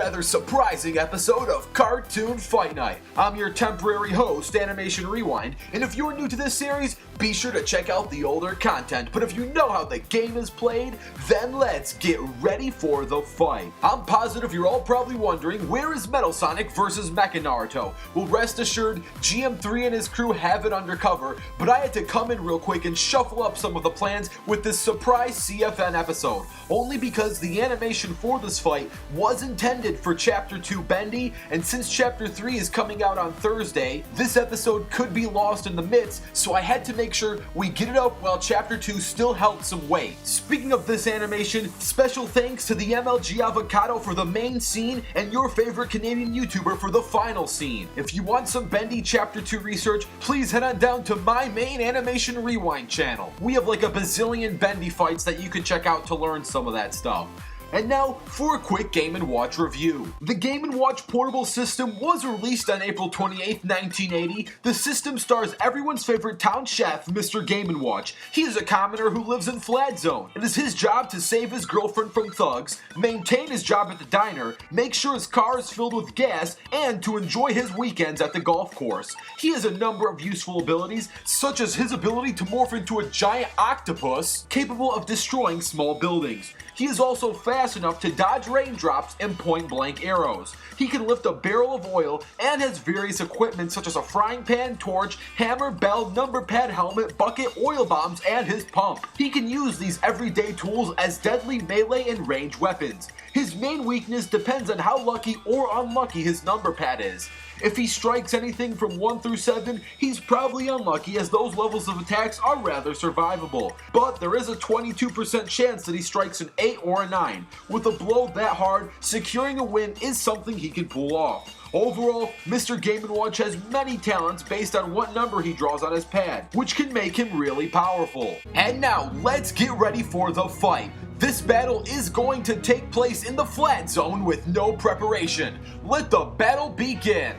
rather surprising episode of Cartoon Fight Night. I'm your temporary host, AnimationRewind, and if you're new to this series, be sure to check out the older content. But if you know how the game is played, then let's get ready for the fight. I'm positive you're all probably wondering, where is Metal Sonic versus Mecha Naruto? Well, rest assured, GM3 and his crew have it undercover, but I had to come in real quick and shuffle up some of the plans with this surprise CFN episode, only because the animation for this fight was intended for Chapter 2 Bendy, and since Chapter 3 is coming out on Thursday, this episode could be lost in the midst, so I had to make sure we get it up while Chapter 2 still held some weight. Speaking of this animation, special thanks to the MLG Avocado for the main scene and your favorite Canadian YouTuber for the final scene. If you want some Bendy Chapter 2 research, please head on down to my main Animation Rewind channel. We have like a bazillion Bendy fights that you can check out to learn some of that stuff. And now for a quick Game & Watch review. The Game & Watch portable system was released on April 28, 1980. The system stars everyone's favorite town chef, Mr.Game & Watch. He is a commoner who lives in Flat Zone. It is his job to save his girlfriend from thugs, maintain his job at the diner, make sure his car is filled with gas, and to enjoy his weekends at the golf course. He has a number of useful abilities, such as his ability to morph into a giant octopus capable of destroying small buildings. He is also fast enough to dodge raindrops and point-blank arrows. He can lift a barrel of oil and has various equipment such as a frying pan, torch, hammer, bell, number pad, helmet, bucket, oil bombs, and his pump. He can use these everyday tools as deadly melee and range weapons. His main weakness depends on how lucky or unlucky his number pad is. If he strikes anything from 1 through 7, he's probably unlucky as those levels of attacks are rather survivable. But there is a 22% chance that he strikes an 8 or a 9. With a blow that hard, securing a win is something he can pull off. Overall, Mr. Game & Watch has many talents based on what number he draws on his pad, which can make him really powerful. And now, let's get ready for the fight. This battle is going to take place in the Flat Zone with no preparation. Let the battle begin!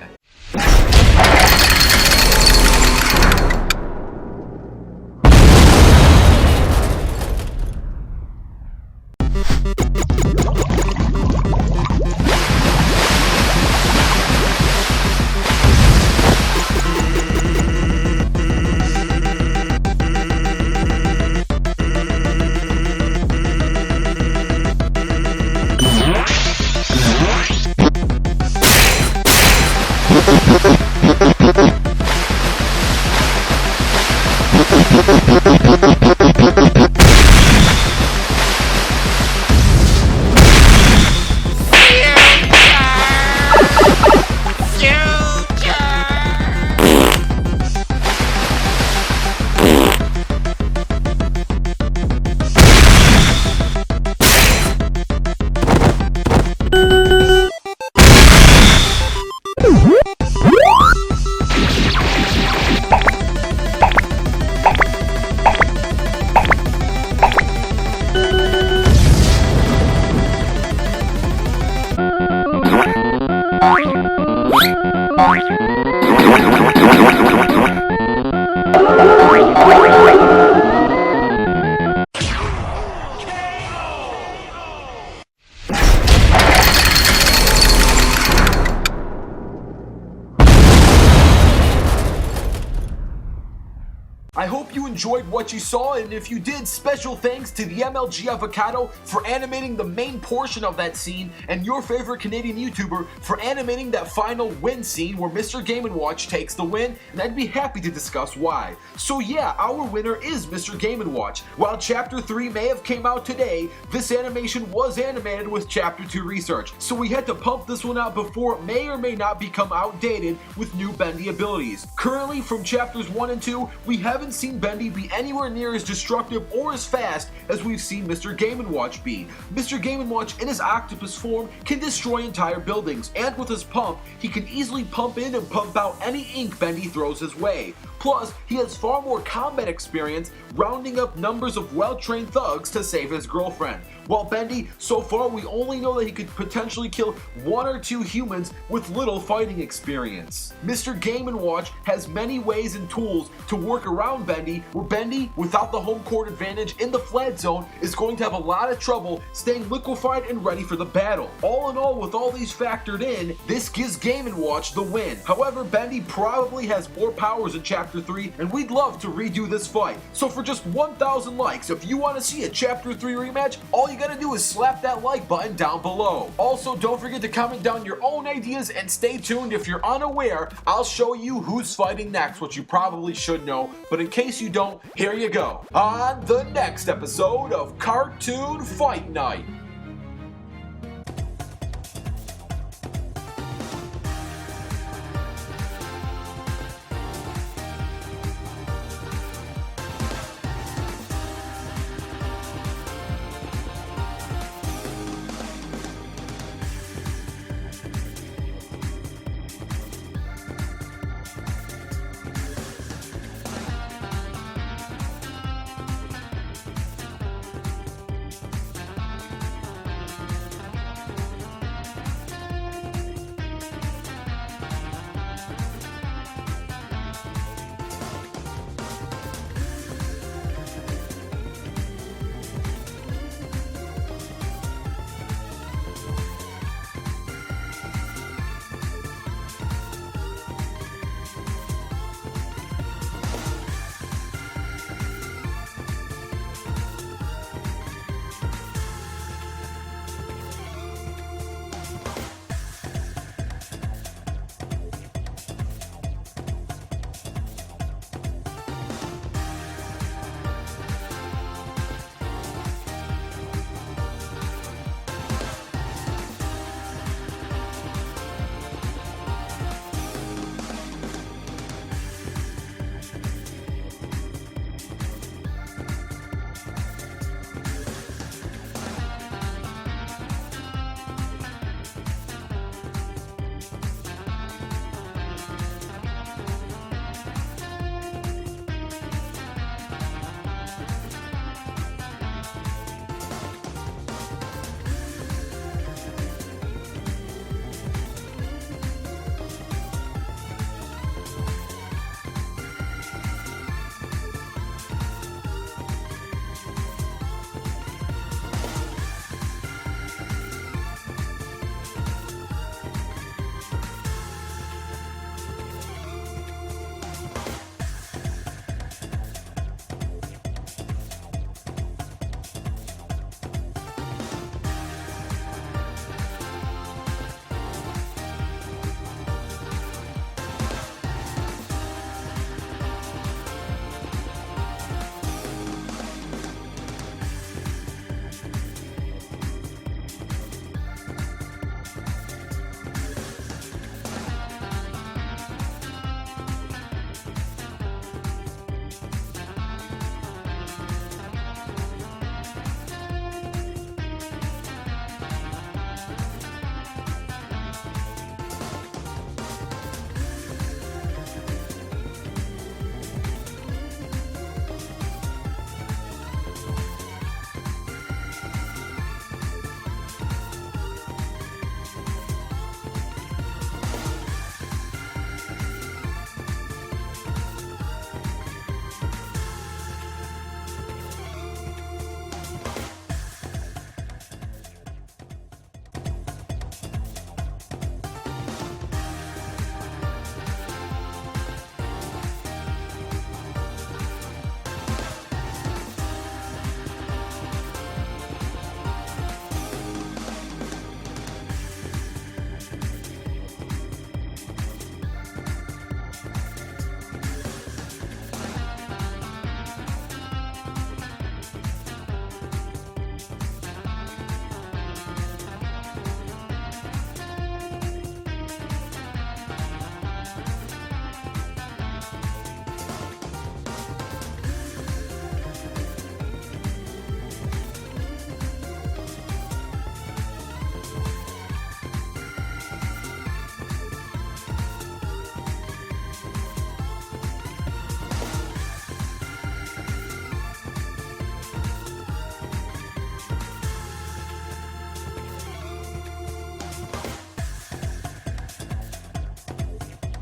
I hope you enjoyed what you saw, and if you did, special thanks to the MLG Avocado for animating the main portion of that scene, and your favorite Canadian YouTuber for animating that final win scene where Mr. Game & Watch takes the win, and I'd be happy to discuss why. So yeah, our winner is Mr. Game & Watch. While Chapter 3 may have came out today, this animation was animated with Chapter 2 research, so we had to pump this one out before it may or may not become outdated with new Bendy abilities. Currently, from Chapters 1 and 2, we haven't seen Bendy be anywhere near as destructive or as fast as we've seen Mr. Game & Watch be. Mr. Game & Watch in his octopus form can destroy entire buildings, and with his pump, he can easily pump in and pump out any ink Bendy throws his way. Plus, he has far more combat experience rounding up numbers of well-trained thugs to save his girlfriend. While Bendy, so far we only know that he could potentially kill 1 or 2 humans with little fighting experience. Mr. Game & Watch has many ways and tools to work around around Bendy, where Bendy, without the home court advantage in the flat zone, is going to have a lot of trouble staying liquefied and ready for the battle. All in all, with all these factored in, this gives Game & Watch the win. However, Bendy probably has more powers in Chapter 3, and we'd love to redo this fight. So for just 1,000 likes, if you want to see a Chapter 3 rematch, all you gotta do is slap that like button down below. Also, don't forget to comment down your own ideas, and stay tuned. If you're unaware, I'll show you who's fighting next, which you probably should know, but in case you don't, here you go. On the next episode of Cartoon Fight Night.